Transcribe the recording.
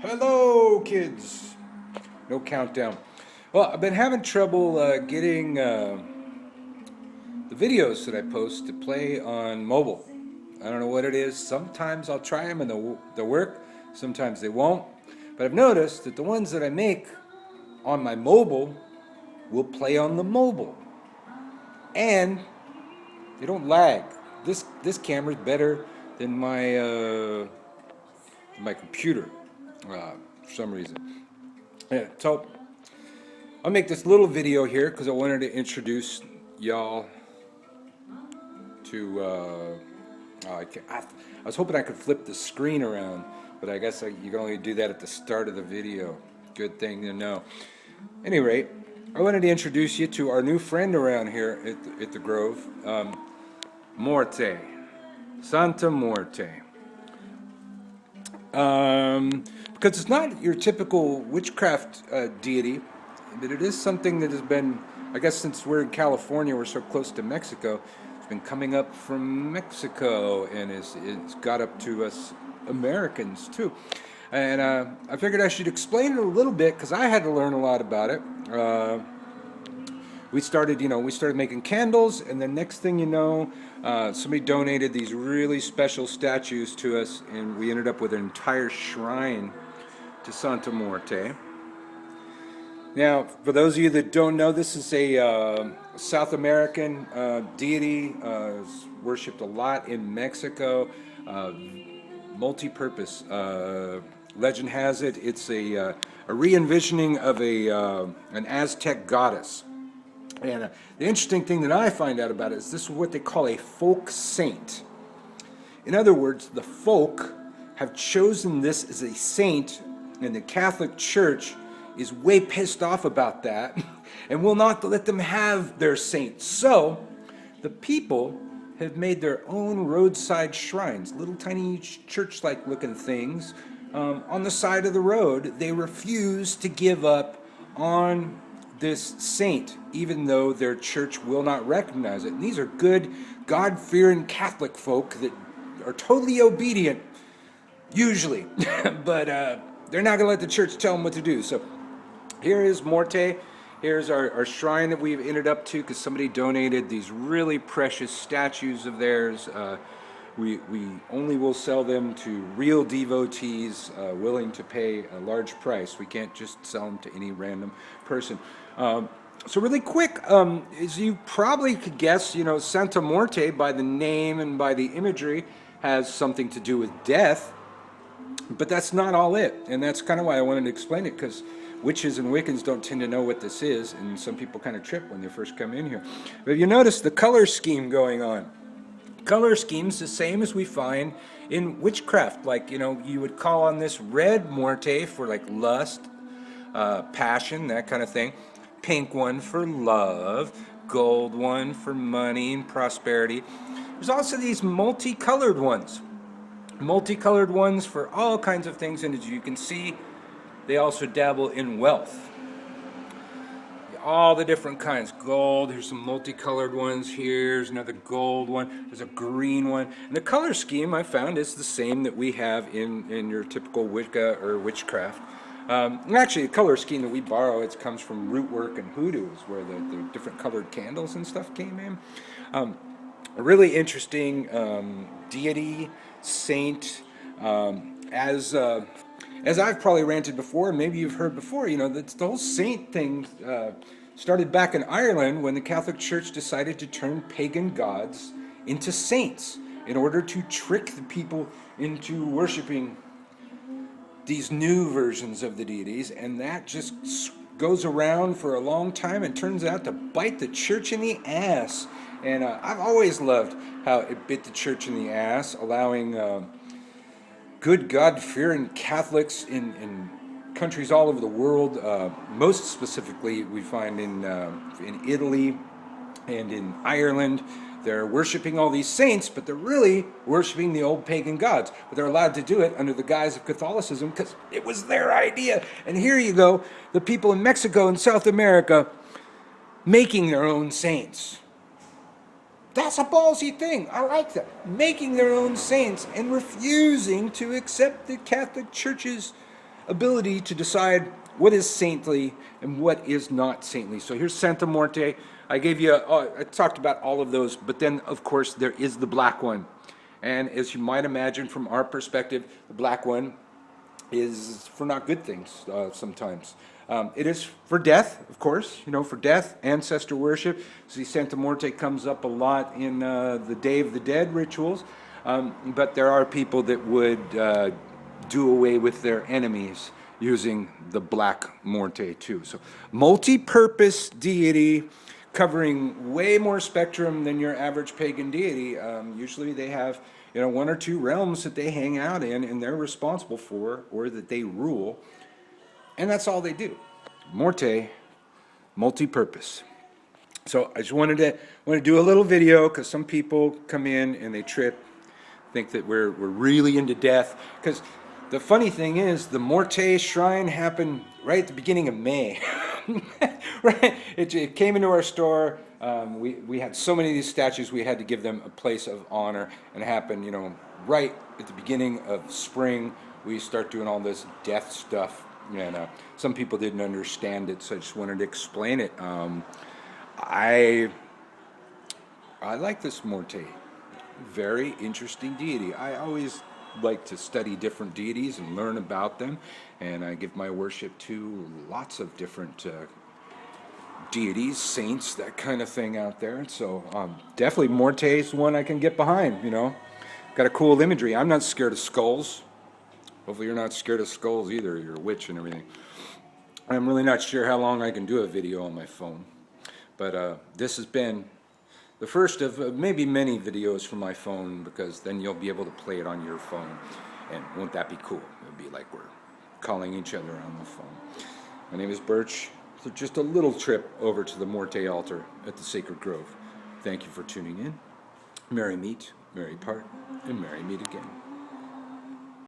Hello, kids. No countdown. Well, I've been having trouble getting the videos that I post to play on mobile. I don't know what it is. Sometimes I'll try them and they'll work. Sometimes they won't. But I've noticed that the ones that I make on my mobile will play on the mobile, and they don't lag. This camera's better than my computer for some reason. Yeah, so I'll make this little video here because I wanted to introduce y'all to. I was hoping I could flip the screen around, but I guess you can only do that at the start of the video. Good thing to know. Any rate, I wanted to introduce you to our new friend around here at the Grove, Muerte, Santa Muerte. Because it's not your typical witchcraft deity, but it is something that has been, I guess since we're in California, we're so close to Mexico, it's been coming up from Mexico and it's got up to us Americans too. And I figured I should explain it a little bit because I had to learn a lot about it. We started making candles, and the next thing you know, somebody donated these really special statues to us, and we ended up with an entire shrine to Santa Muerte. Now, for those of you that don't know, this is a South American deity, worshipped a lot in Mexico, multi-purpose. Legend has it, it's a re-envisioning of an Aztec goddess. And the interesting thing that I find out about it is this is what they call a folk saint. In other words, the folk have chosen this as a saint, and the Catholic Church is way pissed off about that and will not let them have their saint. So the people have made their own roadside shrines, little tiny church-like looking things on the side of the road. They refuse to give up on this saint, even though their church will not recognize it. And these are good, God-fearing Catholic folk that are totally obedient, usually, but they're not going to let the church tell them what to do. So here is Muerte. Here's our shrine that we've ended up to because somebody donated these really precious statues of theirs. We only will sell them to real devotees willing to pay a large price. We can't just sell them to any random person. So really quick, as you probably could guess, Santa Muerte, by the name and by the imagery, has something to do with death. But that's not all it. And that's kind of why I wanted to explain it, because witches and Wiccans don't tend to know what this is, and some people kind of trip when they first come in here. But you notice the color scheme going on. Color schemes the same as we find in witchcraft. Like, you would call on this red Muerte for like lust, passion, that kind of thing. Pink one for love, gold one for money and prosperity. There's also these multicolored ones. Multicolored ones for all kinds of things, and as you can see, they also dabble in wealth. All the different kinds. Gold, here's some multicolored ones. Here's another gold one. There's a green one. And the color scheme I found is the same that we have in your typical Wicca or witchcraft. Actually, the color scheme that we borrow, it comes from root work and hoodoos, where the different colored candles and stuff came in. A really interesting deity, saint, as I've probably ranted before, and maybe you've heard before, the whole saint thing started back in Ireland when the Catholic Church decided to turn pagan gods into saints in order to trick the people into worshiping these new versions of the deities, and that just goes around for a long time and turns out to bite the church in the ass. And I've always loved how it bit the church in the ass, allowing good God-fearing Catholics in countries all over the world, most specifically we find in Italy and in Ireland. They're worshiping all these saints, but they're really worshiping the old pagan gods. But they're allowed to do it under the guise of Catholicism because it was their idea. And here you go, the people in Mexico and South America making their own saints. That's a ballsy thing. I like that. Making their own saints and refusing to accept the Catholic Church's ability to decide what is saintly and what is not saintly. So here's Santa Muerte. I gave you, I talked about all of those, but then of course there is the black one. And as you might imagine from our perspective, the black one is for not good things sometimes. It is for death, of course, for death, ancestor worship. See, Santa Muerte comes up a lot in the Day of the Dead rituals, but there are people that would do away with their enemies using the black Muerte too. So multi-purpose deity covering way more spectrum than your average pagan deity. Usually they have one or two realms that they hang out in and they're responsible for, or that they rule, and that's all they do. Muerte, multi-purpose. So I just wanted to do a little video because some people come in and they trip, think that we're really into death. Because the funny thing is, the Muerte shrine happened right at the beginning of May. Right? It came into our store. We had so many of these statues, we had to give them a place of honor, and it happened, right at the beginning of spring. We start doing all this death stuff, and some people didn't understand it, so I just wanted to explain it. I like this Muerte. Very interesting deity. I always like to study different deities and learn about them, and I give my worship to lots of different deities, saints, that kind of thing out there. So definitely Muerte is one I can get behind. Got a cool imagery. I'm not scared of skulls. Hopefully you're not scared of skulls either. You're a witch and everything. I'm really not sure how long I can do a video on my phone, but this has been the first of maybe many videos from my phone, because then you'll be able to play it on your phone, and won't that be cool? It'll be like we're calling each other on the phone. My name is Birch. So just a little trip over to the Muerte altar at the Sacred Grove. Thank you for tuning in. Merry meet, merry part, and merry meet again.